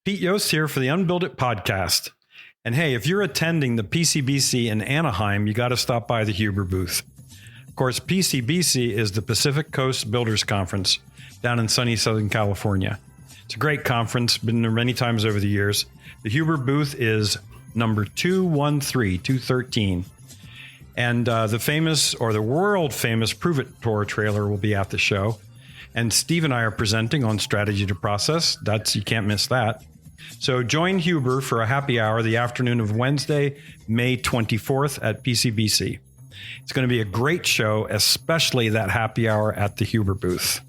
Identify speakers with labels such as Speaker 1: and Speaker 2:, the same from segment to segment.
Speaker 1: Pete Yost here for the Unbuild It podcast. And hey, if you're attending the PCBC in Anaheim, you got to stop by the Huber booth. Of course, PCBC is the Pacific Coast Builders Conference down in sunny Southern California. It's a great conference, been there many times over the years. The Huber booth is number 213. And the famous, or the world famous Prove It Tour trailer will be at the show. And Steve and I are presenting on Strategy to Process. You can't miss that. So join Huber for a happy hour the afternoon of Wednesday, May 24th at PCBC. It's going to be a great show, especially that happy hour at the Huber booth.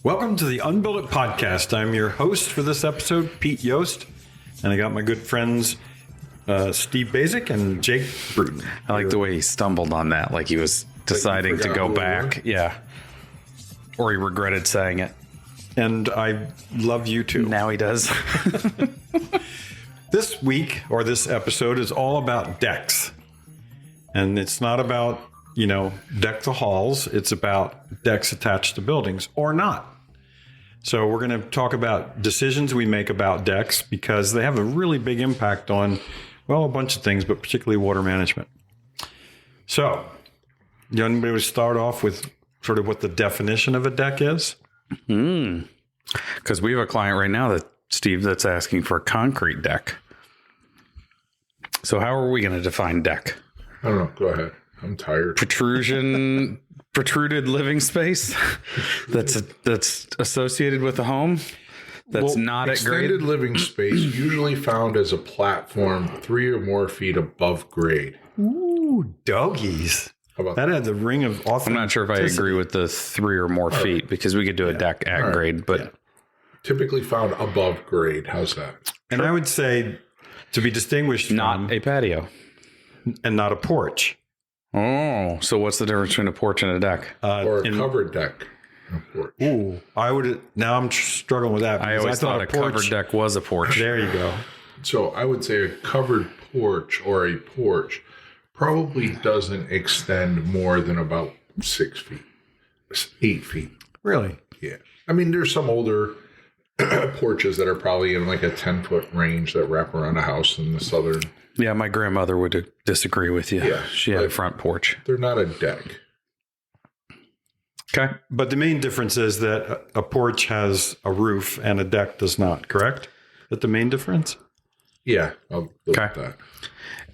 Speaker 1: Welcome to the Unbuild It podcast. I'm your host for this episode, Pete Yost, and I got my good friends Steve Basic and Jake Bruton.
Speaker 2: I like the way he stumbled on that, like he was deciding to go back. Yeah. Or he regretted saying it.
Speaker 1: And I love you too.
Speaker 2: Now he does.
Speaker 1: This week, or this episode, is all about decks. And it's not about, deck the halls. It's about decks attached to buildings or not. So we're going to talk about decisions we make about decks because they have a really big impact on, a bunch of things, but particularly water management. So, you want me to start off with sort of what the definition of a deck is?
Speaker 2: Because we have a client right now that's asking for a concrete deck. So how are we going to define deck?
Speaker 3: I don't know. Go ahead. I'm tired.
Speaker 2: Protruded living space that's associated with a home that's not at grade.
Speaker 3: Extended living space usually found as a platform 3 or more feet above grade.
Speaker 1: Ooh, doggies. That had the ring of authenticity.
Speaker 2: I'm not sure if I agree with the 3 or more feet because we could do a deck at grade, but
Speaker 3: typically found above grade. How's that?
Speaker 1: And I would say to be distinguished
Speaker 2: not
Speaker 1: from
Speaker 2: a patio
Speaker 1: and not a porch.
Speaker 2: Oh, so what's the difference between a porch and a deck?
Speaker 3: Or a covered deck.
Speaker 1: Ooh, now I'm struggling with that.
Speaker 2: I always thought a covered deck was a porch.
Speaker 1: There you go.
Speaker 3: So I would say a covered porch or a porch probably doesn't extend more than about 6 feet, 8 feet.
Speaker 1: Really?
Speaker 3: Yeah. I mean, there's some older porches that are probably in like a 10-foot range that wrap around a house in the southern.
Speaker 2: Yeah, my grandmother would disagree with you. Yeah, she had a front porch.
Speaker 3: They're not a deck.
Speaker 1: Okay. But the main difference is that a porch has a roof and a deck does not, correct? Is that the main difference?
Speaker 3: Yeah. I'll go with that.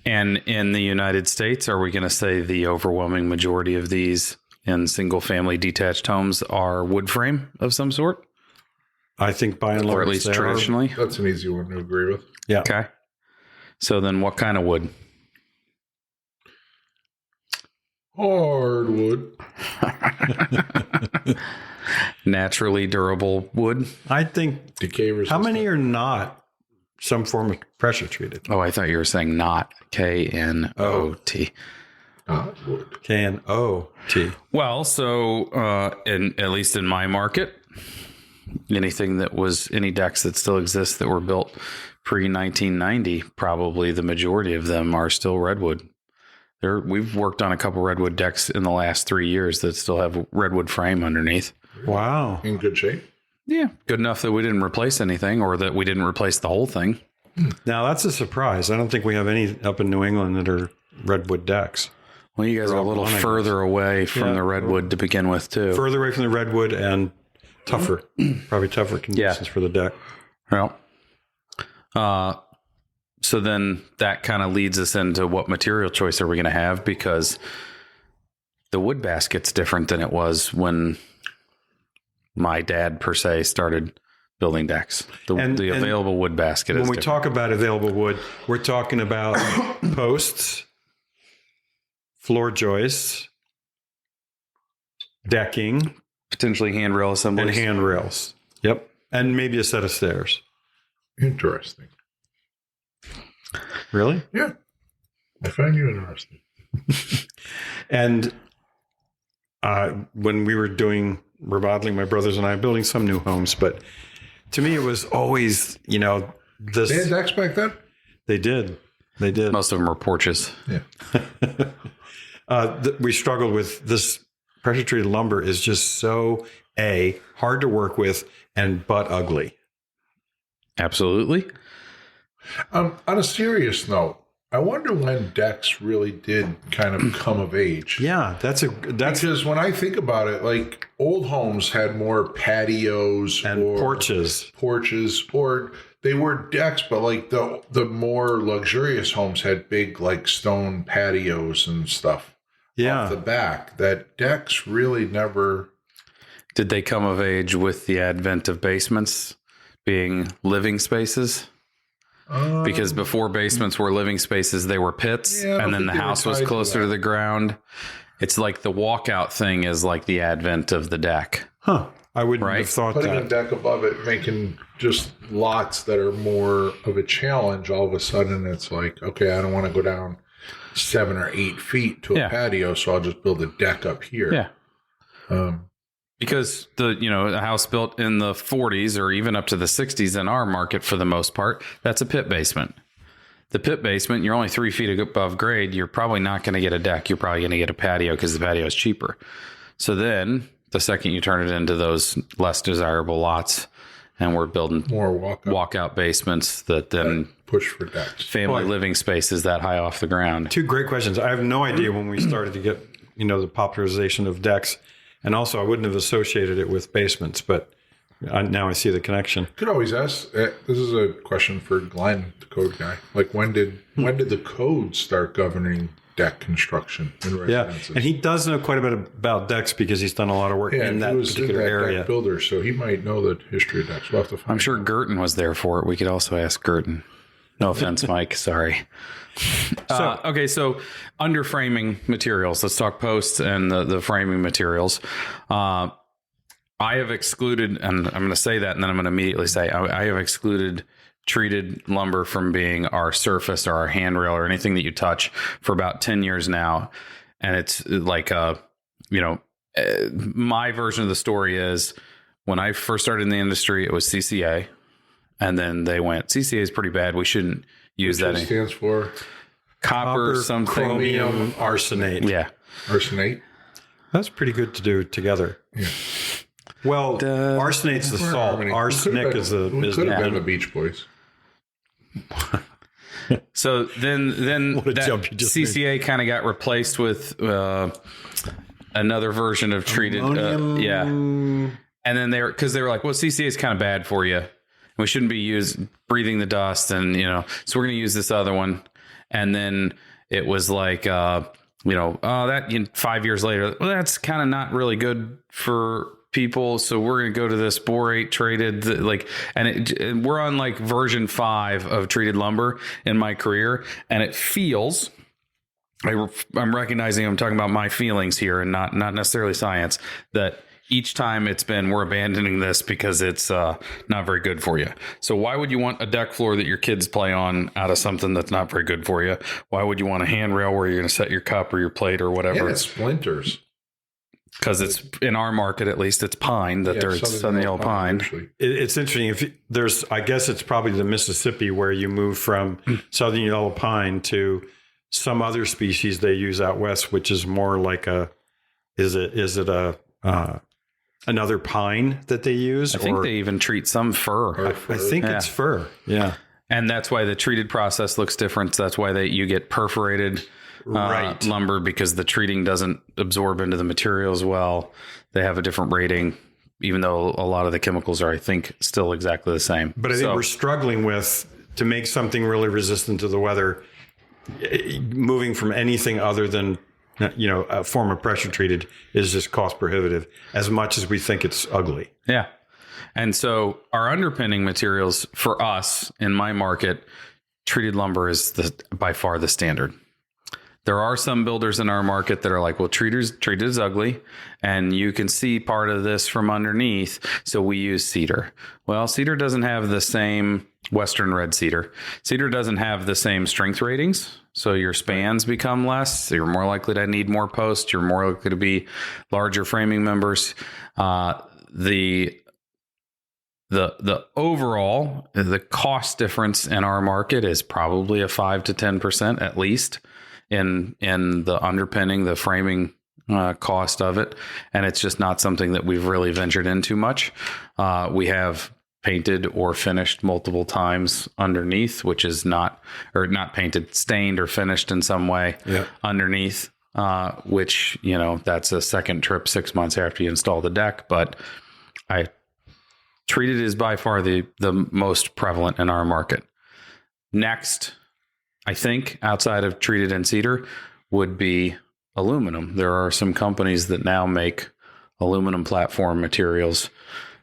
Speaker 2: And in the United States, are we going to say the overwhelming majority of these in single-family detached homes are wood frame of some sort?
Speaker 1: I think by and large,
Speaker 2: or at least traditionally.
Speaker 3: That's an easy one to agree with.
Speaker 1: Yeah.
Speaker 2: Okay. So then what kind of wood?
Speaker 3: Hardwood.
Speaker 2: Naturally durable wood?
Speaker 1: I think.
Speaker 3: Decay resistant.
Speaker 1: How many are not some form of pressure treated?
Speaker 2: Oh, I thought you were saying not. K-N-O-T.
Speaker 3: Wood.
Speaker 1: K-N-O-T.
Speaker 2: Well, so at least in my market, any decks that still exist that were built pre-1990, probably the majority of them are still redwood. We've worked on a couple redwood decks in the last 3 years that still have redwood frame underneath.
Speaker 1: Wow.
Speaker 3: In good shape?
Speaker 2: Yeah. Good enough that we didn't replace anything or that we didn't replace the whole thing.
Speaker 1: Now, that's a surprise. I don't think we have any up in New England that are redwood decks.
Speaker 2: Well, you guys are a little further away from the redwood to begin with, too.
Speaker 1: Further away from the redwood and tougher. Probably tougher conditions for the deck.
Speaker 2: Well, so then that kind of leads us into what material choice are we going to have? Because the wood basket's different than it was when my dad, per se, started building decks. The available wood basket is
Speaker 1: when we
Speaker 2: different.
Speaker 1: talk about available wood, we're talking about posts, floor joists, decking,
Speaker 2: potentially handrail assemblies.
Speaker 1: And handrails. Yep. And maybe a set of stairs.
Speaker 3: Interesting.
Speaker 1: Really?
Speaker 3: Yeah. I find you interesting.
Speaker 1: And when we were doing remodeling, my brothers and I building some new homes, but to me it was always, this.
Speaker 3: They had decks back then?
Speaker 1: They did.
Speaker 2: Most of them were porches.
Speaker 3: Yeah.
Speaker 1: We struggled with this. Pressure treated lumber is just so hard to work with but ugly.
Speaker 2: Absolutely.
Speaker 3: On a serious note, I wonder when decks really did kind of come of age.
Speaker 1: Yeah, that's
Speaker 3: because when I think about it, like old homes had more patios
Speaker 1: and
Speaker 3: or
Speaker 1: porches,
Speaker 3: or they were decks, but like the more luxurious homes had big like stone patios and stuff.
Speaker 1: Yeah,
Speaker 3: off the back. That decks really never.
Speaker 2: Did they come of age with the advent of basements being living spaces? Because before basements were living spaces, they were pits, and then the house was closer to the ground. It's like the walkout thing is like the advent of the deck.
Speaker 1: Huh. I wouldn't have thought
Speaker 3: Putting
Speaker 1: that.
Speaker 3: a deck above it, making just lots that are more of a challenge. All of a sudden, it's like, okay, I don't want to go down 7 or 8 feet to a patio, so I'll just build a deck up here.
Speaker 2: Yeah. Because a house built in the 40s or even up to the 60s in our market, for the most part, that's a pit basement. The pit basement, you're only 3 feet above grade. You're probably not going to get a deck. You're probably going to get a patio because the patio is cheaper. So then the second you turn it into those less desirable lots, and we're building
Speaker 3: more
Speaker 2: walkout basements that then
Speaker 3: push for decks.
Speaker 2: Family living spaces that high off the ground.
Speaker 1: 2 great questions. I have no idea when we started to get, the popularization of decks. And also, I wouldn't have associated it with basements, but now I see the connection.
Speaker 3: Could always ask. This is a question for Glenn, the code guy. Like, when did the code start governing deck construction in residences?
Speaker 1: Yeah, and he does know quite a bit about decks because he's done a lot of work in that particular area.
Speaker 3: Deck builder, so he might know the history of decks. We'll have to find
Speaker 2: I'm sure Girton was there for it. We could also ask Girton. No offense, Mike. Sorry. So under framing materials, let's talk posts and the framing materials. I have excluded, and I'm going to say that, and then I'm going to immediately say I have excluded treated lumber from being our surface or our handrail or anything that you touch for about 10 years now. And it's like, my version of the story is when I first started in the industry, it was CCA. And then they went, CCA is pretty bad. We shouldn't use that.
Speaker 3: It stands for
Speaker 2: copper something.
Speaker 1: Chromium arsenate.
Speaker 2: Yeah.
Speaker 3: Arsenate.
Speaker 1: That's pretty good to do together.
Speaker 3: Yeah.
Speaker 1: Well, arsenate's the salt. Arsenic is the...
Speaker 3: Could have been the Beach Boys.
Speaker 2: So then that CCA kind of got replaced with another version of treated. And then they were like, well, CCA is kind of bad for you. We shouldn't be breathing the dust, and so we're going to use this other one. And then it was like, that 5 years later, well, that's kind of not really good for people. So we're going to go to this borate treated, and we're on like version 5 of treated lumber in my career, and it feels. I'm recognizing I'm talking about my feelings here, and not necessarily science. That each time it's been, we're abandoning this because it's not very good for you. So why would you want a deck floor that your kids play on out of something that's not very good for you? Why would you want a handrail where you're going to set your cup or your plate or whatever?
Speaker 3: And it splinters.
Speaker 2: Because it's, in our market at least, it's pine, there's Southern Yellow Pine.
Speaker 1: It's interesting. I guess it's probably the Mississippi where you move from Southern Yellow Pine to some other species they use out west, which is more like another pine that they use?
Speaker 2: I think they even treat some fur.
Speaker 1: I think it's fur. Yeah.
Speaker 2: And that's why the treated process looks different. That's why you get perforated lumber, because the treating doesn't absorb into the material as well. They have a different rating, even though a lot of the chemicals are, I think, still exactly the same.
Speaker 1: But I think we're struggling to make something really resistant to the weather, moving from anything other than a form of pressure treated is just cost prohibitive as much as we think it's ugly.
Speaker 2: Yeah. And so our underpinning materials for us in my market, treated lumber is by far the standard. There are some builders in our market that are like, well, treated is ugly, and you can see part of this from underneath, so we use cedar. Well, cedar doesn't have the same Western red cedar. Cedar doesn't have the same strength ratings, so your spans become less. So you're more likely to need more posts. You're more likely to be larger framing members. The overall, the cost difference in our market is probably a 5 to 10% at least in the underpinning, the framing cost of it. And it's just not something that we've really ventured into much. We have painted or finished multiple times underneath, which is not painted, stained or finished in some way underneath, which, that's a second trip 6 months after you install the deck. But treated is by far the most prevalent in our market. Next, I think outside of treated and cedar would be aluminum. There are some companies that now make aluminum platform materials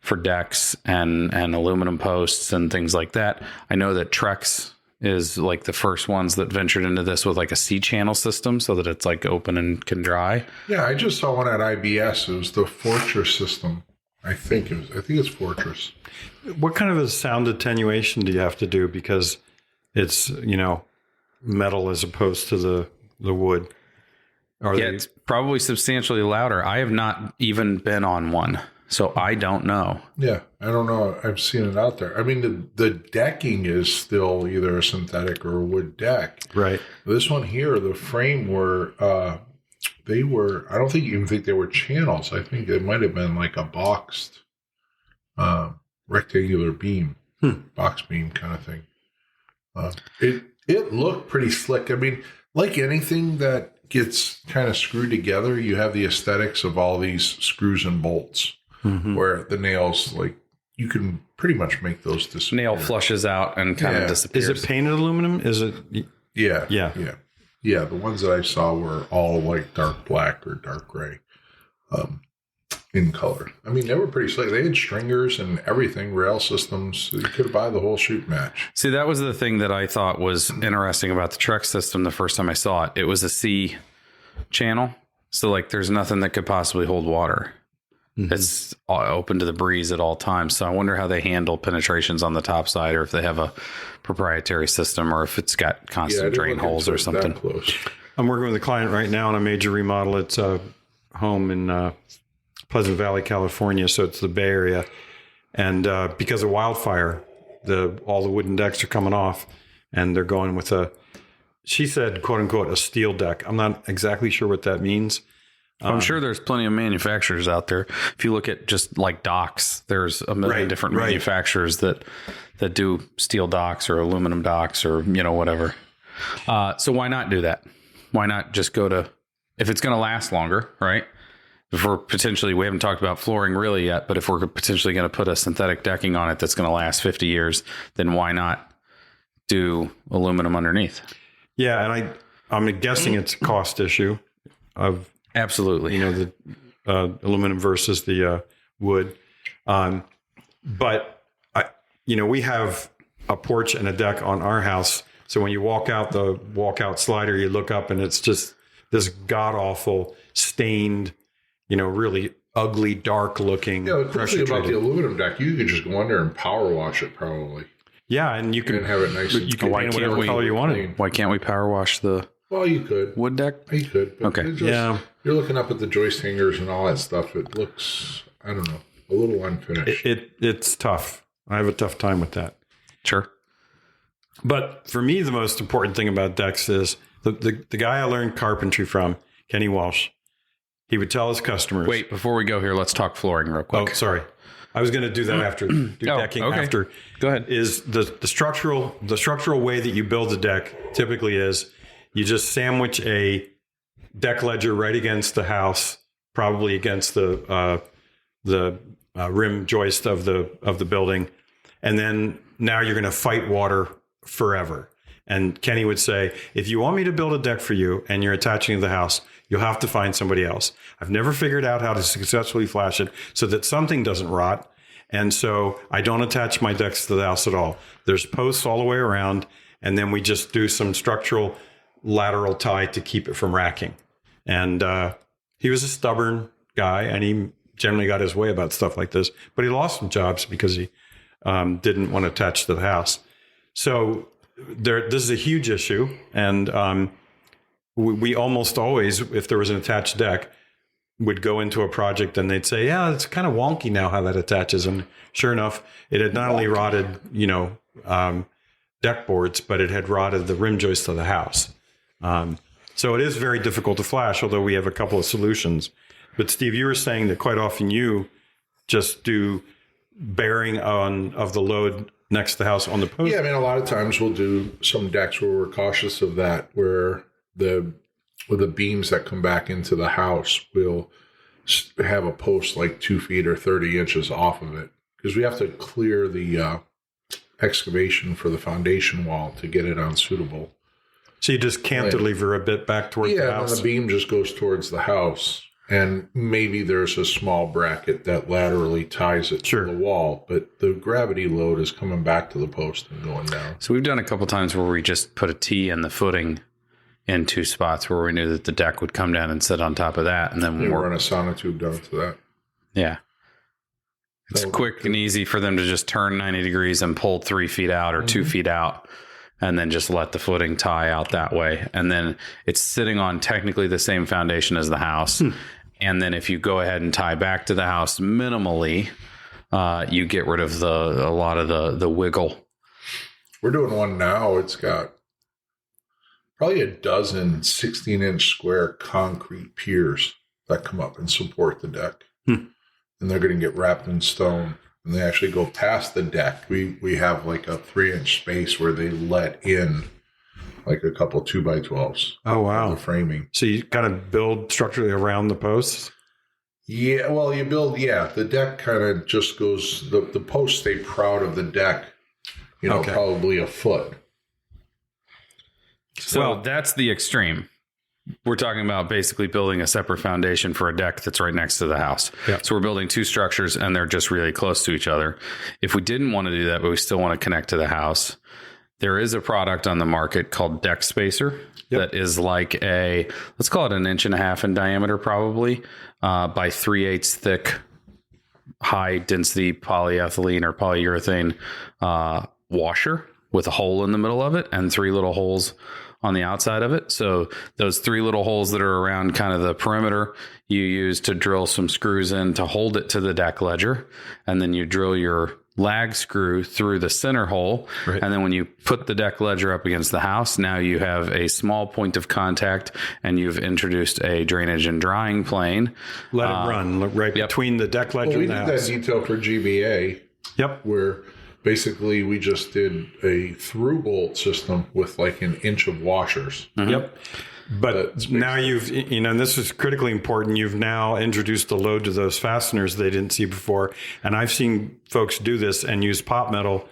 Speaker 2: for decks and aluminum posts and things like that. I know that Trex is like the first ones that ventured into this with like a C-channel system so that it's like open and can dry.
Speaker 3: Yeah, I just saw one at IBS. It was the Fortress system. I think it's Fortress.
Speaker 1: What kind of a sound attenuation do you have to do? Because it's, metal as opposed to the wood.
Speaker 2: It's probably substantially louder. I have not even been on one, so I don't know.
Speaker 3: Yeah, I don't know. I've seen it out there. I mean, the decking is still either a synthetic or a wood deck.
Speaker 1: Right.
Speaker 3: This one here, the frame I don't even think they were channels. I think it might have been like a boxed rectangular beam, box beam kind of thing. It looked pretty slick. I mean, like anything that gets kind of screwed together, you have the aesthetics of all these screws and bolts, where the nails, like, you can pretty much make those disappear.
Speaker 2: Nail flushes out and kind of disappears.
Speaker 1: Is it painted aluminum? Is it?
Speaker 3: Yeah. The ones that I saw were all like dark black or dark gray in color. I mean, they were pretty slick. They had stringers and everything, rail systems. So you could buy the whole shoot match.
Speaker 2: See, that was the thing that I thought was interesting about the Trex system the first time I saw it. It was a C channel. So, like, there's nothing that could possibly hold water. It's open to the breeze at all times. So I wonder how they handle penetrations on the top side, or if they have a proprietary system, or if it's got constant drain holes or something.
Speaker 1: I'm working with a client right now on a major remodel. It's a home in Pleasant Valley, California. So it's the Bay Area. And because of wildfire, all the wooden decks are coming off, and they're going with she said, quote unquote, a steel deck. I'm not exactly sure what that means.
Speaker 2: I'm sure there's plenty of manufacturers out there. If you look at just like docks, there's a million different manufacturers that do steel docks or aluminum docks or, whatever. So why not do that? Why not just go to, if it's going to last longer, right? If we haven't talked about flooring really yet, but if we're potentially going to put a synthetic decking on it that's going to last 50 years, then why not do aluminum underneath?
Speaker 1: Yeah. And I'm guessing it's a cost issue of,
Speaker 2: absolutely,
Speaker 1: the aluminum versus the wood. But we have a porch and a deck on our house. So when you walk out the walkout slider, you look up and it's just this god awful stained, really ugly, dark looking.
Speaker 3: Yeah, the cool thing about the aluminum deck, you could just go under and power wash it probably.
Speaker 1: Yeah, and you can
Speaker 3: have it nice.
Speaker 1: You can paint whatever color you want.
Speaker 2: Why can't we power wash the?
Speaker 3: Well, you could.
Speaker 2: Wood deck?
Speaker 3: You could. But
Speaker 2: okay.
Speaker 3: You're looking up at the joist hangers and all that stuff. It looks, I don't know, a little unfinished.
Speaker 1: It's tough. I have a tough time with that.
Speaker 2: Sure.
Speaker 1: But for me, the most important thing about decks is the guy I learned carpentry from, Kenny Walsh, he would tell his customers.
Speaker 2: Wait, before we go here, let's talk flooring real quick.
Speaker 1: Oh, sorry. I was going to do that after. Decking after.
Speaker 2: Go ahead.
Speaker 1: Is the structural way that you build a deck typically is you just sandwich a deck ledger right against the house, probably against the rim joist of the building, and then now you're going to fight water forever. And Kenny would say, if you want me to build a deck for you and you're attaching to the house, you'll have to find somebody else. I've never figured out how to successfully flash it so that something doesn't rot. And so I don't attach my decks to the house at all. There's posts all the way around, and then we just do some structural lateral tie to keep it from racking. And he was a stubborn guy, and he generally got his way about stuff like this. But he lost some jobs because he didn't want to attach to the house. So this is a huge issue, and we almost always, if there was an attached deck, would go into a project and they'd say, yeah, it's kind of wonky now how that attaches. And sure enough, it had not only rotted, deck boards, but it had rotted the rim joist of the house. So it is very difficult to flash, although we have a couple of solutions. But Steve, you were saying that quite often you just do bearing of the load next to the house on the post?
Speaker 3: Yeah, I mean, a lot of times we'll do some decks where we're cautious of that, where the beams that come back into the house will have a post like 2 feet or 30 inches off of it, because we have to clear the excavation for the foundation wall to get it on suitable.
Speaker 1: So you just cantilever a bit back towards the house?
Speaker 3: Yeah, and the beam just goes towards the house. And maybe there's a small bracket that laterally ties it to the wall, but the gravity load is coming back to the post and going down.
Speaker 2: So we've done a couple times where we just put a T in the footing in 2 spots where we knew that the deck would come down and sit on top of that. And then
Speaker 3: we'll run a sonotube down to that.
Speaker 2: Yeah. It's quick and easy for them to just turn 90 degrees and pull 3 feet out or 2 feet out, and then just let the footing tie out that way. And then it's sitting on technically the same foundation as the house. And then if you go ahead and tie back to the house minimally, you get rid of a lot of the wiggle.
Speaker 3: We're doing one now. It's got probably a dozen 16-inch square concrete piers that come up and support the deck. And they're going to get wrapped in stone. And they actually go past the deck. We have like a 3-inch space where they let in like a couple 2x12s.
Speaker 1: Oh, wow.
Speaker 3: The framing.
Speaker 1: So you kind of build structurally around the posts?
Speaker 3: Yeah, well, you build, the deck kind of just goes, the posts stay proud of the deck, probably a foot.
Speaker 2: So that's the extreme. We're talking about basically building a separate foundation for a deck that's right next to the house.
Speaker 1: Yeah.
Speaker 2: So we're building 2 structures and they're just really close to each other. If we didn't want to do that, but we still want to connect to the house, there is a product on the market called Deck Spacer that is like let's call it 1.5 inches in diameter, probably by 3/8 thick, high density polyethylene or polyurethane washer with a hole in the middle of it and 3 little holes on the outside of it. So those 3 little holes that are around kind of the perimeter, you use to drill some screws in to hold it to the deck ledger. And then you drill your lag screw through the center hole. Right. And then when you put the deck ledger up against the house, now you have a small point of contact and you've introduced a drainage and drying plane.
Speaker 1: Let it run right between the deck ledger and the house.
Speaker 3: We did that detail for GBA.
Speaker 1: Yep.
Speaker 3: Where basically we just did a through bolt system with like 1 inch of washers.
Speaker 1: Yep. But now and this is critically important, you've now introduced the load to those fasteners they didn't see before. And I've seen folks do this and use pop metal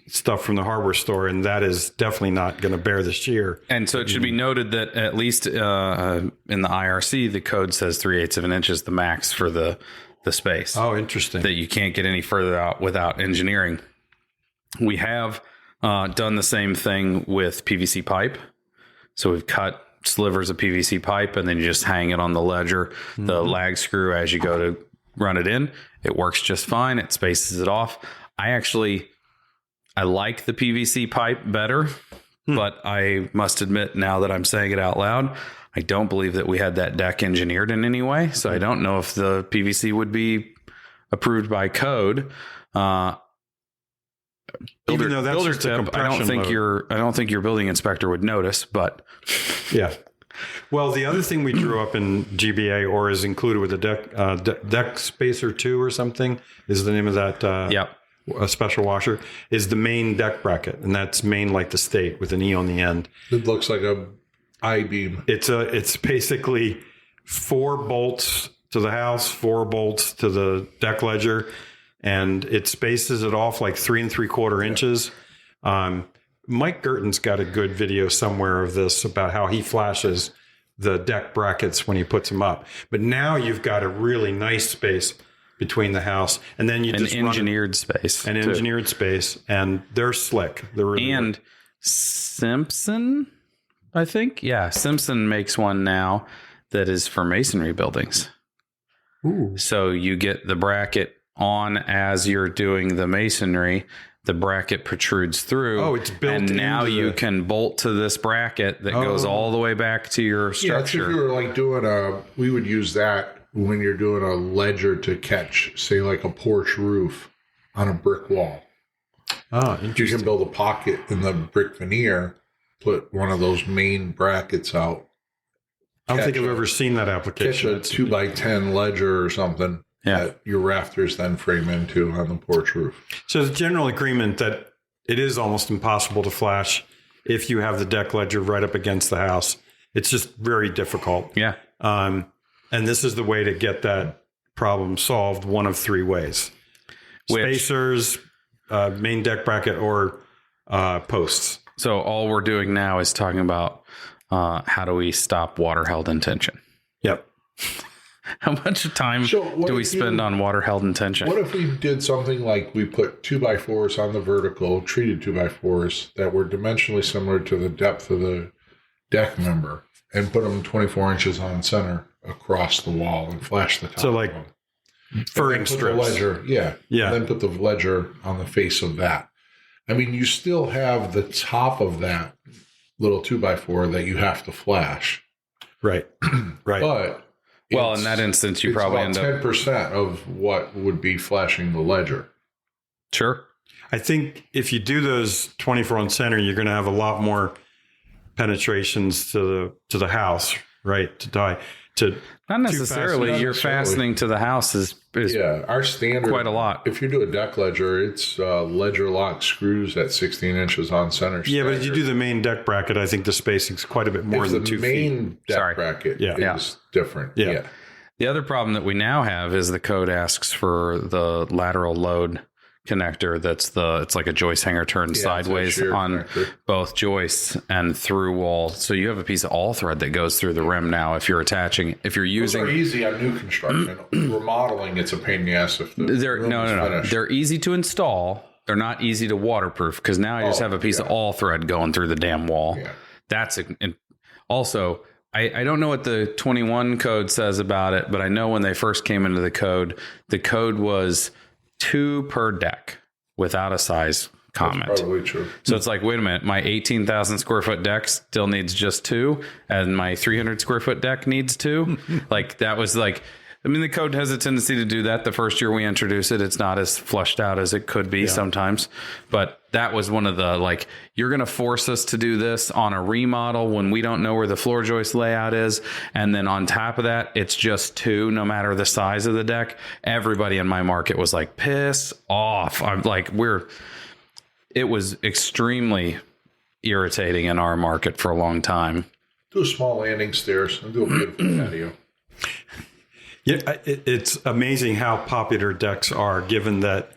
Speaker 1: stuff from the hardware store, and that is definitely not going to bear the shear.
Speaker 2: And so it should be noted that at least in the IRC, the code says 3/8 of an inch is the max for the space.
Speaker 1: Oh, interesting.
Speaker 2: That you can't get any further out without engineering. We have done the same thing with PVC pipe. So we've cut slivers of PVC pipe and then you just hang it on the ledger, the lag screw as you go to run it in. It works just fine. It spaces it off. I like the PVC pipe better, but I must admit now that I'm saying it out loud, I don't believe that we had that deck engineered in any way. So I don't know if the PVC would be approved by code.
Speaker 1: Even though that's just a compression load.
Speaker 2: I don't think your building inspector would notice, but
Speaker 1: yeah. Well, the other thing we drew up in GBA or is included with the deck spacer 2 or something is the name of that. A special washer is the main deck bracket, and that's main like the state with an E on the end.
Speaker 3: It looks like a I-beam.
Speaker 1: It's basically 4 bolts to the house, 4 bolts to the deck ledger. And it spaces it off like 3 3/4 inches. Mike Gerton's got a good video somewhere of this about how he flashes the deck brackets when he puts them up. But now you've got a really nice space between the house, and then you just
Speaker 2: engineered space,
Speaker 1: and they're slick. They're really
Speaker 2: and
Speaker 1: good.
Speaker 2: Simpson, I think, Simpson makes one now that is for masonry buildings.
Speaker 1: Ooh.
Speaker 2: So you get the bracket on as you're doing the masonry, the bracket protrudes through.
Speaker 1: Oh, it's built in.
Speaker 2: And now you can bolt to this bracket that goes all the way back to your structure.
Speaker 3: Yeah, if you were like doing we would use that when you're doing a ledger to catch, say, like a porch roof on a brick wall.
Speaker 1: Oh, interesting.
Speaker 3: You can build a pocket in the brick veneer, put one of those main brackets out.
Speaker 1: I don't think I've ever seen that application.
Speaker 3: Catch a 2x10 ledger or something. that your rafters then frame into on the porch roof.
Speaker 1: So the general agreement that it is almost impossible to flash if you have the deck ledger right up against the house. It's just very difficult.
Speaker 2: Yeah.
Speaker 1: And this is the way to get that problem solved, one of three ways. Spacers, main deck bracket, or posts.
Speaker 2: So all we're doing now is talking about how do we stop water held in tension.
Speaker 1: Yep.
Speaker 2: How much time do we spend on water held in tension?
Speaker 3: What if we did something like we put 2x4s on the vertical, treated 2x4s that were dimensionally similar to the depth of the deck member, and put them 24 inches on center across the wall and flash the top
Speaker 1: So like
Speaker 3: of them.
Speaker 1: furring strips.
Speaker 3: Ledger, yeah. And then put the ledger on the face of that. I mean, you still have the top of that little 2x4 that you have to flash.
Speaker 1: Right. Right.
Speaker 3: But
Speaker 2: in that instance, you probably end up
Speaker 3: 10% of what would be flashing the ledger.
Speaker 2: Sure.
Speaker 1: I think if you do those 24 on center, you're going to have a lot more penetrations to the house, right? To die.
Speaker 2: Not necessarily. Your fastening to the house is
Speaker 3: our standard
Speaker 2: quite a lot.
Speaker 3: If you do a deck ledger, it's ledger lock screws at 16 inches on center.
Speaker 1: Yeah, but if you do the main deck bracket, I think the spacing's quite a bit more than 2 feet.
Speaker 3: The main deck bracket is different.
Speaker 1: Yeah.
Speaker 2: The other problem that we now have is the code asks for the lateral load connector. It's like a joist hanger turned sideways on both joists and through wall. So you have a piece of all thread that goes through the rim now. If you're using,
Speaker 3: those are easy on new construction. Remodeling, it's a pain in the ass. If the
Speaker 2: no. They're easy to install. They're not easy to waterproof because now I just have a piece of all thread going through the damn wall.
Speaker 3: Yeah.
Speaker 2: That's also. I don't know what the 21 code says about it, but I know when they first came into the code was 2 per deck without a size comment.
Speaker 3: That's probably true.
Speaker 2: So it's like, wait a minute, my 18,000 square foot deck still needs just 2 and my 300 square foot deck needs 2. Like that was like, I mean, the code has a tendency to do that. The first year we introduce it, it's not as flushed out as it could be sometimes. But that was one of the, like, you're going to force us to do this on a remodel when we don't know where the floor joist layout is. And then on top of that, it's just 2, no matter the size of the deck. Everybody in my market was like, piss off. I'm like, it was extremely irritating in our market for a long time.
Speaker 3: Do a small landing stairs and do a beautiful patio.
Speaker 1: Yeah, it's amazing how popular decks are, given that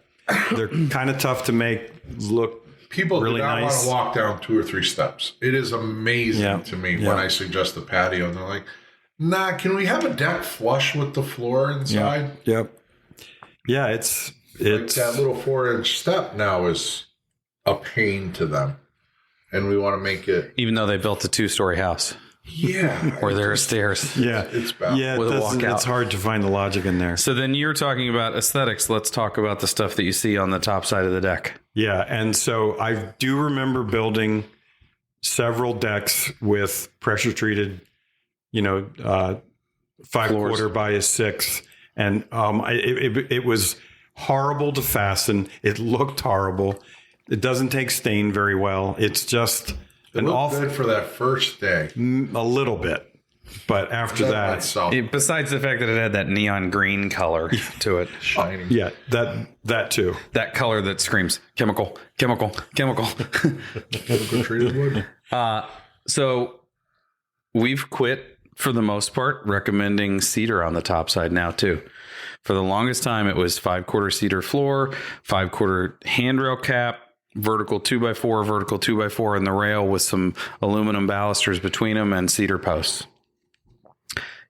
Speaker 1: they're kind of tough to make look
Speaker 3: People
Speaker 1: really
Speaker 3: do not
Speaker 1: nice.
Speaker 3: want to walk down 2 or 3 steps. It is amazing to me when I suggest the patio, and they're like, nah, can we have a deck flush with the floor inside?
Speaker 1: Yep. Yeah, it's
Speaker 3: like that little 4-inch step now is a pain to them. And we want to make it...
Speaker 2: Even though they built a 2-story house.
Speaker 3: Yeah.
Speaker 2: Where there are stairs.
Speaker 1: Yeah.
Speaker 3: It's bad.
Speaker 1: Yeah,
Speaker 2: with a walkout.
Speaker 1: It's hard to find the logic in there.
Speaker 2: So then you're talking about aesthetics. Let's talk about the stuff that you see on the top side of the deck.
Speaker 1: Yeah, and so I do remember building several decks with pressure treated, 5/4 by a 6, and it was horrible to fasten. It looked horrible. It doesn't take stain very well. It's just
Speaker 3: It looked good for that first day.
Speaker 1: A little bit, but after that,
Speaker 2: besides the fact that it had that neon green color to it,
Speaker 3: shining.
Speaker 1: Yeah, that too.
Speaker 2: That color that screams chemical.
Speaker 3: Chemical treated wood.
Speaker 2: So we've quit for the most part recommending cedar on the top side now too. For the longest time, it was 5/4 cedar floor, 5/4 handrail cap, vertical 2x4, vertical 2x4 in the rail with some aluminum balusters between them and cedar posts.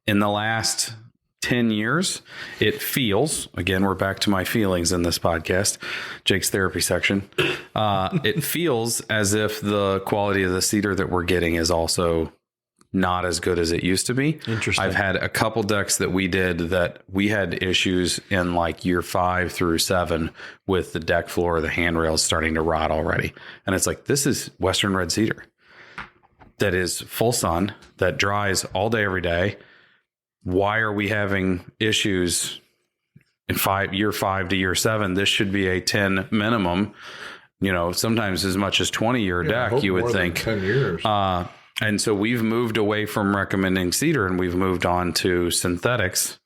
Speaker 2: In the last 10 years, it feels, again, we're back to my feelings in this podcast, Jake's therapy section. It feels as if the quality of the cedar that we're getting is also not as good as it used to be.
Speaker 1: Interesting.
Speaker 2: I've had a couple decks that we did that we had issues in like year 5 through 7 with the deck floor, the handrails starting to rot already. And it's like, this is Western red cedar that is full sun, that dries all day, every day. Why are we having issues in year 5 to year 7? This should be a 10 minimum, sometimes as much as 20-year deck, you would think.
Speaker 3: 10 years.
Speaker 2: And so we've moved away from recommending cedar and we've moved on to synthetics,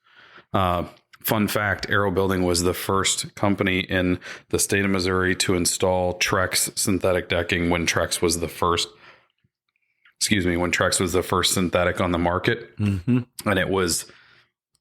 Speaker 2: Fun fact, Aero Building was the first company in the state of Missouri to install Trex synthetic decking when Trex was the first synthetic on the market. Mm-hmm. And it was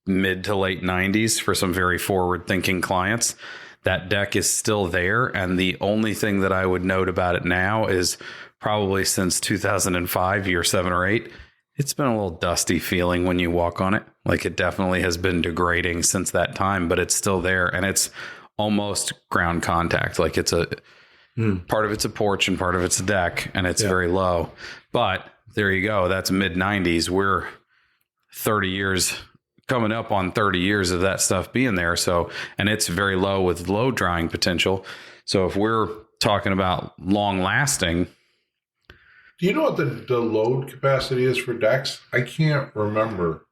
Speaker 2: mid to late 90s for some very forward-thinking clients. That deck is still there, and the only thing that I would note about it now is probably since 2005, year 7 or 8, it's been a little dusty feeling when you walk on it. Like, it definitely has been degrading since that time, but it's still there, and it's almost ground contact. Like, it's a part of it's a porch and part of it's a deck, and it's very low. But there you go. That's mid 90s. We're 30 years coming up on 30 years of that stuff being there. So, and it's very low with low drying potential. So if we're talking about long lasting.
Speaker 3: Do you know what the load capacity is for decks? I can't remember.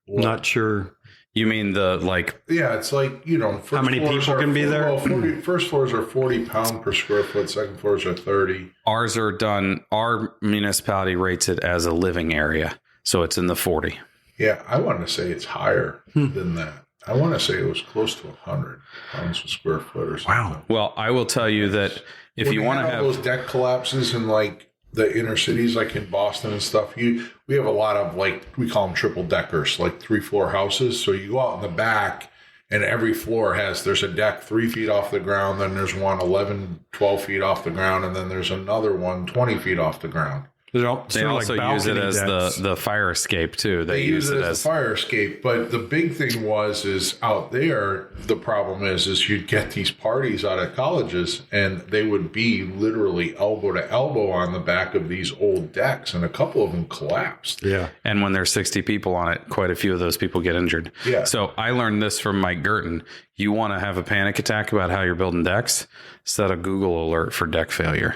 Speaker 1: Not sure.
Speaker 2: You mean the like?
Speaker 3: Yeah, it's like, first
Speaker 1: how many people can be there?
Speaker 3: Well, first floors are 40 pounds per square foot. Second floors are 30.
Speaker 2: Ours are done. Our municipality rates it as a living area, so it's in the 40.
Speaker 3: Yeah, I want to say it's higher than that. I want to say it was close to 100 pounds per square foot or something.
Speaker 2: Wow. Well, I will tell you that if
Speaker 3: when
Speaker 2: you want to have
Speaker 3: those deck collapses in like the inner cities, like in Boston and stuff, we have a lot of, like, we call them triple deckers, like 3-floor houses. So you go out in the back and every floor there's a deck 3 feet off the ground. Then there's one 11, 12 feet off the ground. And then there's another one 20 feet off the ground.
Speaker 2: They also use it as the fire escape too. They use it as
Speaker 3: the fire escape. But the big thing is out there, the problem is you'd get these parties out of colleges and they would be literally elbow to elbow on the back of these old decks, and a couple of them collapsed.
Speaker 1: Yeah.
Speaker 2: And when there's 60 people on it, quite a few of those people get injured.
Speaker 3: Yeah.
Speaker 2: So I learned this from Mike Girton. You want to have a panic attack about how you're building decks? Set a Google alert for deck failure.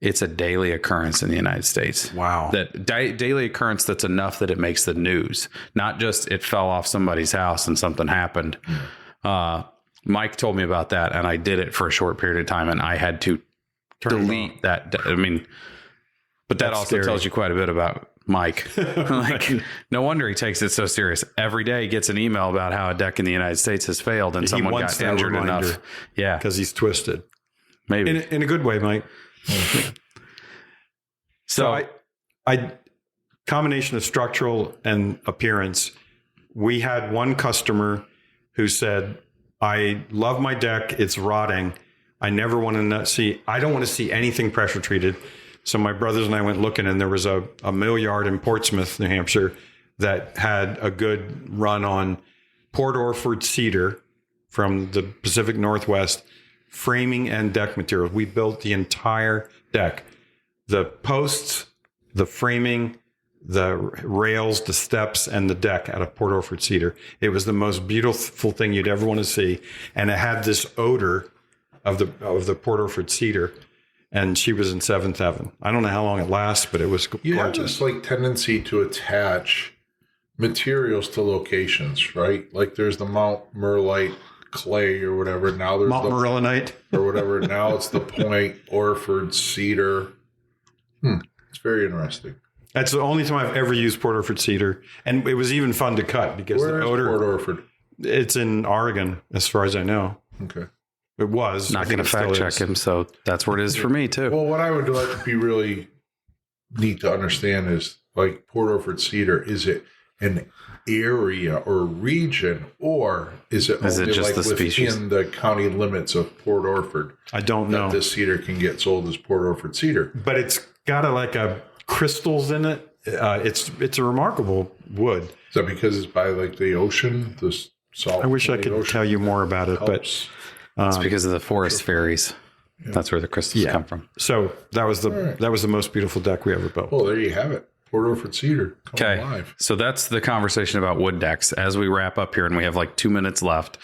Speaker 2: It's a daily occurrence in the United States.
Speaker 1: Wow.
Speaker 2: That daily occurrence that's enough that it makes the news, not just it fell off somebody's house and something happened. Mike told me about that, and I did it for a short period of time, and I had to delete that. I mean, but that also tells you quite a bit about Mike. Like, no wonder he takes it so serious. Every day he gets an email about how a deck in the United States has failed and someone got injured enough. Yeah.
Speaker 1: Because he's twisted.
Speaker 2: Maybe.
Speaker 1: In a good way, Mike. So I combination of structural and appearance. We had one customer who said, I love my deck. It's rotting. I never want to I don't want to see anything pressure treated. So my brothers and I went looking, and there was a mill yard in Portsmouth, New Hampshire, that had a good run on Port Orford cedar from the Pacific Northwest, framing and deck materials. We built the entire deck. The posts, the framing, the rails, the steps, and the deck out of Port Orford cedar. It was the most beautiful thing you'd ever want to see. And it had this odor of the Port Orford cedar. And she was in 7th Heaven. I don't know how long it lasts, but it was gorgeous.
Speaker 3: You have this tendency to attach materials to locations, right? Like there's the Mount Merlite clay or whatever. Now there's
Speaker 1: Mount Marillanite
Speaker 3: or whatever. Now it's the Point Orford cedar. It's very interesting.
Speaker 1: That's the only time I've ever used Port Orford cedar, and it was even fun to cut because
Speaker 3: Where
Speaker 1: the
Speaker 3: is
Speaker 1: odor.
Speaker 3: Port Orford?
Speaker 1: It's in Oregon, as far as I know.
Speaker 3: Okay.
Speaker 1: It was.
Speaker 2: Not going to fact check him, so that's where it is for me too.
Speaker 3: Well, what I would like to be really neat to understand is, like, Port Orford cedar, is it an area or region, or is it only
Speaker 2: just the species
Speaker 3: within the county limits of Port Orford?
Speaker 1: I don't know.
Speaker 3: That this cedar can get sold as Port Orford cedar,
Speaker 1: but it's got a crystals in it. It's a remarkable wood.
Speaker 3: Is that because it's by the ocean? The salt.
Speaker 1: I wish I could tell you more about it, but
Speaker 2: it's because of the forest fairies. Yeah. That's where the crystals come from.
Speaker 1: So that was the most beautiful deck we ever built.
Speaker 3: Well, there you have it. Port Orford cedar. Okay. Alive.
Speaker 2: So that's the conversation about wood decks. As we wrap up here, and we have 2 minutes left,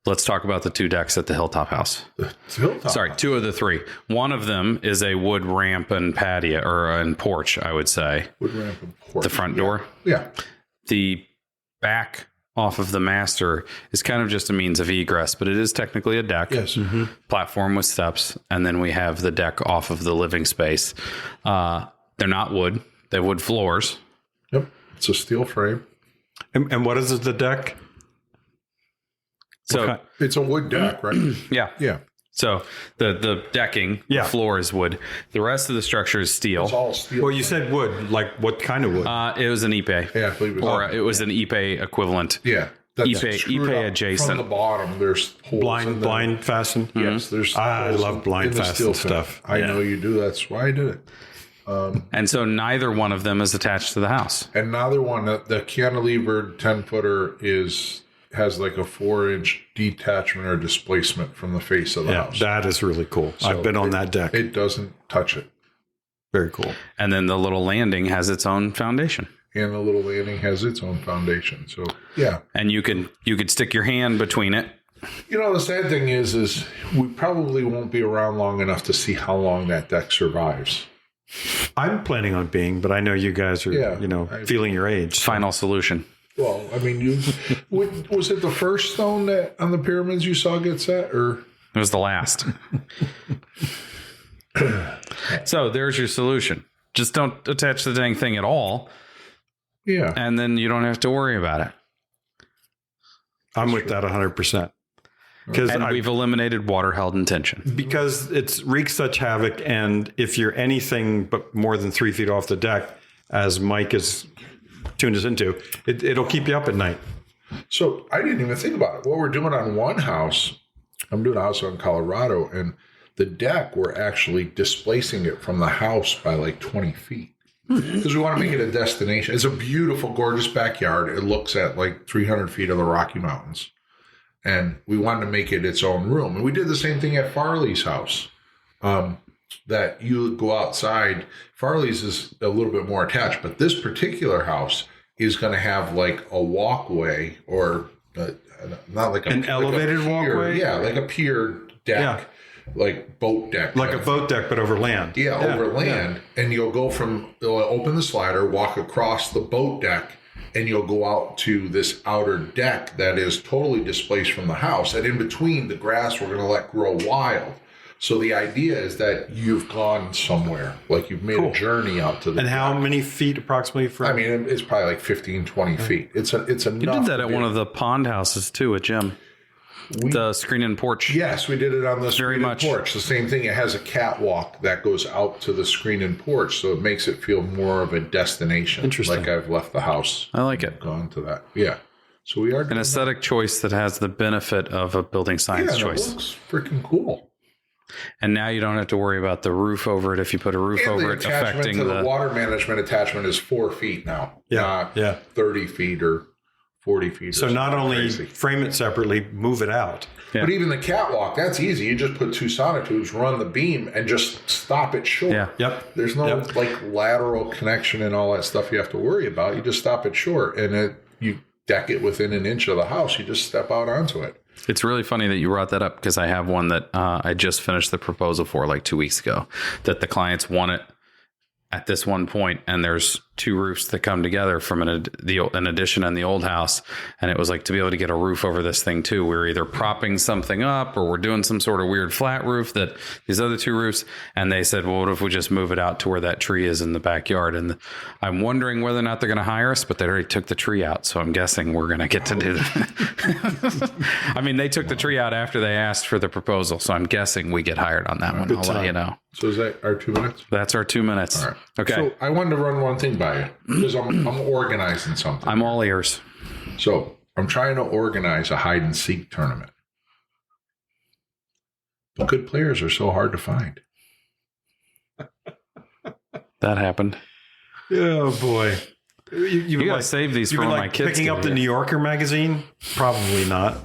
Speaker 2: let's talk about the 2 decks at the Hilltop House. Sorry, 2 of the 3. One of them is a wood ramp and patio, or and porch, I would say.
Speaker 3: Wood ramp and porch.
Speaker 2: The front door.
Speaker 3: Yeah.
Speaker 2: The back off of the master is kind of just a means of egress, but it is technically a deck.
Speaker 3: Yes.
Speaker 2: Mm-hmm. Platform with steps. And then we have the deck off of the living space. They're not wood. They have wood floors.
Speaker 3: Yep. It's a steel frame.
Speaker 1: And what is it, the deck?
Speaker 2: So
Speaker 3: it's a wood deck, right?
Speaker 2: yeah.
Speaker 3: Yeah.
Speaker 2: So the decking, the floor is wood. The rest of the structure is steel.
Speaker 3: It's all steel.
Speaker 1: Well, you said wood. Like what kind of wood?
Speaker 2: It was an Ipe.
Speaker 3: Yeah, I believe it was.
Speaker 2: It was an Ipe equivalent.
Speaker 3: Yeah. That's
Speaker 2: Ipe
Speaker 3: screwed up
Speaker 2: adjacent.
Speaker 3: From the bottom, there's holes in
Speaker 1: blind fasten.
Speaker 3: Yes, there's.
Speaker 1: I
Speaker 3: holes
Speaker 1: love blind
Speaker 3: in the
Speaker 1: fasten
Speaker 3: steel
Speaker 1: stuff.
Speaker 3: I know you do. That's why I did it.
Speaker 2: And so neither one of them is attached to the house.
Speaker 3: And neither one, the cantilevered 10-footer has like a 4-inch detachment or displacement from the face of the house.
Speaker 1: That is really cool.
Speaker 3: So
Speaker 1: I've been on that deck.
Speaker 3: It doesn't touch it.
Speaker 1: Very cool.
Speaker 2: And then the little landing has its own foundation.
Speaker 3: And the little landing has its own foundation. So yeah.
Speaker 2: And you could stick your hand between it.
Speaker 3: You know, the sad thing is we probably won't be around long enough to see how long that deck survives.
Speaker 1: I'm planning on being, but I know you guys are, feeling your age.
Speaker 2: Final solution.
Speaker 3: Well, I mean, was it the first stone that on the pyramids you saw get set, or
Speaker 2: it was the last? So there's your solution. Just don't attach the dang thing at all.
Speaker 3: Yeah,
Speaker 2: and then you don't have to worry about it.
Speaker 1: I'm with that 100%.
Speaker 2: Because we've eliminated water held in tension.
Speaker 1: Because it wreaks such havoc, and if you're anything but more than 3 feet off the deck, as Mike has tuned us into, it'll keep you up at night.
Speaker 3: So I didn't even think about it. What we're doing on one house, I'm doing a house on Colorado, and the deck, we're actually displacing it from the house by like 20 feet. Because we want to make it a destination. It's a beautiful, gorgeous backyard. It looks at like 300 feet of the Rocky Mountains. And we wanted to make it its own room. And we did the same thing at Farley's house. That you go outside. Farley's is a little bit more attached. But this particular house is going to have like a walkway or not like
Speaker 1: an elevated walkway?
Speaker 3: Yeah, like a pier deck. Yeah. Like boat deck.
Speaker 1: Like a boat deck, but over land.
Speaker 3: Yeah, over land. Yeah. And you'll go they'll open the slider, walk across the boat deck, and you'll go out to this outer deck that is totally displaced from the house. And in between, the grass we're going to let grow wild. So the idea is that you've gone somewhere, like you've made a journey out to the
Speaker 1: And deck. How many feet approximately from?
Speaker 3: I mean, it's probably like 15, 20 feet. It's enough.
Speaker 2: You did that at one of the pond houses too at Jim. The screen-in porch.
Speaker 3: Yes, we did it on the screen-in porch. The same thing. It has a catwalk that goes out to the screen-in porch, so it makes it feel more of a destination.
Speaker 1: Interesting.
Speaker 3: Like I've left the house.
Speaker 2: I like it.
Speaker 3: Gone to that. Yeah. So we are
Speaker 2: an aesthetic choice that has the benefit of a building science choice.
Speaker 3: It looks freaking cool.
Speaker 2: And now you don't have to worry about the roof over it if you put a roof over it affecting
Speaker 3: the water management attachment is 4 feet now.
Speaker 1: Yeah.
Speaker 3: Not 30 feet or 40 feet.
Speaker 1: So not only frame it separately, move it out.
Speaker 3: Yeah. But even the catwalk, that's easy. You just put 2 sonotubes, run the beam, and just stop it short.
Speaker 2: Yeah.
Speaker 1: Yep.
Speaker 3: There's no like lateral connection and all that stuff you have to worry about. You just stop it short, and you deck it within an inch of the house. You just step out onto it.
Speaker 2: It's really funny that you brought that up because I have one that I just finished the proposal for like 2 weeks ago that the clients want it at this one point, and there's 2 roofs that come together from an addition in the old house. And it was like to be able to get a roof over this thing too. We're either propping something up or we're doing some sort of weird flat roof that these other 2 roofs. And they said, well, what if we just move it out to where that tree is in the backyard? And I'm wondering whether or not they're going to hire us, but they already took the tree out. So I'm guessing we're going to get to do that. I mean, they took the tree out after they asked for the proposal. So I'm guessing we get hired on that one. I'll let you know.
Speaker 3: So is that our 2 minutes?
Speaker 2: That's our 2 minutes.
Speaker 3: All right.
Speaker 2: Okay.
Speaker 3: So I wanted to run one thing by you because I'm organizing something.
Speaker 2: I'm all ears.
Speaker 3: So I'm trying to organize a hide and seek tournament. But good players are so hard to find.
Speaker 2: That happened.
Speaker 1: Oh boy.
Speaker 2: You got to save these for when my kids
Speaker 1: picking up the New Yorker magazine? Probably not.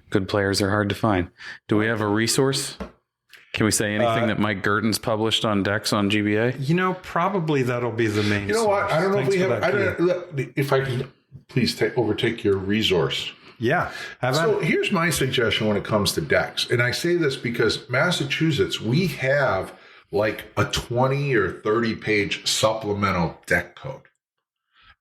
Speaker 2: Good players are hard to find. Do we have a resource? Can we say anything that Mike Gurton's published on decks on GBA?
Speaker 1: Probably that'll be the main.
Speaker 3: You know what? I don't know if we have. If I can please overtake your resource.
Speaker 1: Yeah.
Speaker 3: Here's my suggestion when it comes to decks. And I say this because Massachusetts, we have like a 20 or 30 page supplemental deck code.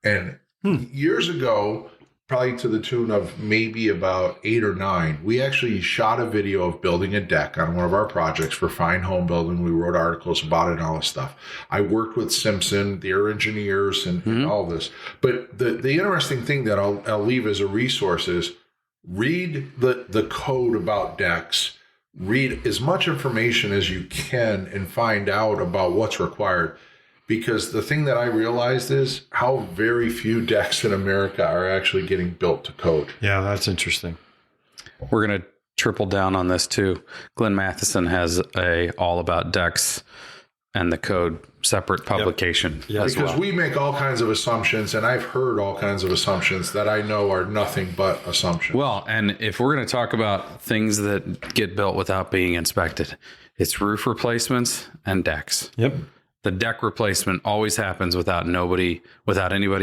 Speaker 3: And years ago, probably to the tune of maybe about 8 or 9, we actually shot a video of building a deck on one of our projects for Fine Home Building. We wrote articles about it and all this stuff. I worked with Simpson, their engineers, and all this. But the interesting thing that I'll leave as a resource is read the code about decks, read as much information as you can and find out about what's required. Because the thing that I realized is how very few decks in America are actually getting built to code.
Speaker 1: Yeah, that's interesting.
Speaker 2: We're going to triple down on this too. Glenn Matheson has a all about decks and the code separate publication.
Speaker 1: Yep.
Speaker 2: As
Speaker 3: because
Speaker 2: well.
Speaker 3: we make all kinds of assumptions, and I've heard all kinds of assumptions that I know are nothing but assumptions.
Speaker 2: Well, and if we're going to talk about things that get built without being inspected, it's roof replacements and decks.
Speaker 1: Yep.
Speaker 2: The deck replacement always happens without anybody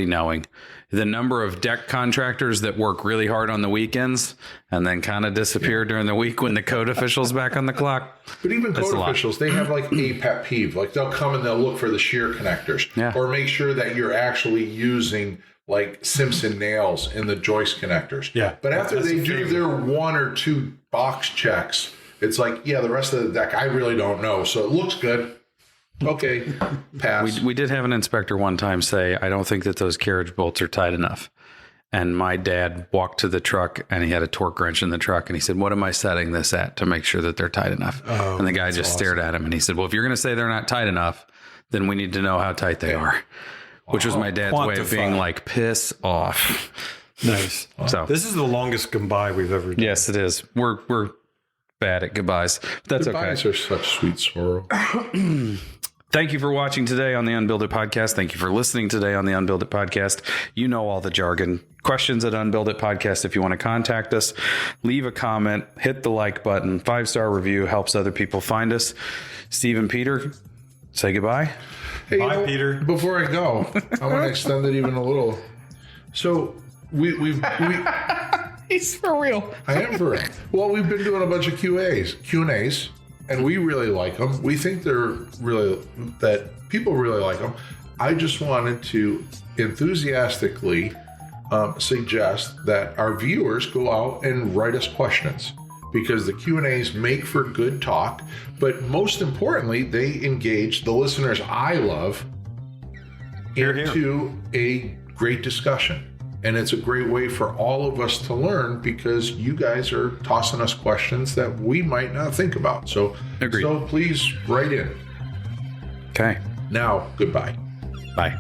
Speaker 2: knowing. The number of deck contractors that work really hard on the weekends and then kind of disappear during the week when the code official's back on the clock.
Speaker 3: But even code officials, they have like a pet peeve. Like they'll come and they'll look for the shear connectors, or make sure that you're actually using like Simpson nails in the joist connectors.
Speaker 1: Yeah.
Speaker 3: But after they do their 1 or 2 box checks, it's like, yeah, the rest of the deck, I really don't know. So it looks good. Okay, pass.
Speaker 2: We did have an inspector one time say, I don't think that those carriage bolts are tight enough. And my dad walked to the truck and he had a torque wrench in the truck. And he said, what am I setting this at to make sure that they're tight enough?
Speaker 1: Oh,
Speaker 2: and the guy just stared at him and he said, well, if you're going to say they're not tight enough, then we need to know how tight they are. Which was my dad's way of being like, piss off.
Speaker 1: Nice.
Speaker 2: So
Speaker 1: this is the longest goodbye we've ever done.
Speaker 2: yes, it is. We're bad at goodbyes. But that's
Speaker 3: Goodbyes
Speaker 2: okay.
Speaker 3: are such sweet sorrow.
Speaker 2: Thank you for watching today on the Unbuild It Podcast. Thank you for listening today on the Unbuild It Podcast. You know all the jargon. Questions at Unbuild It Podcast. If you want to contact us, leave a comment, hit the like button. 5-star review helps other people find us. Steve and Peter, say goodbye.
Speaker 3: Hey,
Speaker 1: Bye, Peter.
Speaker 3: Before I go, I want to extend it even a little. So we
Speaker 2: He's for real.
Speaker 3: I am for it. Well, we've been doing a bunch of Q&As, and we really like them. We think that people really like them. I just wanted to enthusiastically suggest that our viewers go out and write us questions, because the Q&As make for good talk, but most importantly, they engage the listeners I love into a great discussion. And it's a great way for all of us to learn, because you guys are tossing us questions that we might not think about. So,
Speaker 2: Agreed.
Speaker 3: So please write in.
Speaker 2: Okay.
Speaker 3: Now, goodbye.
Speaker 2: Bye.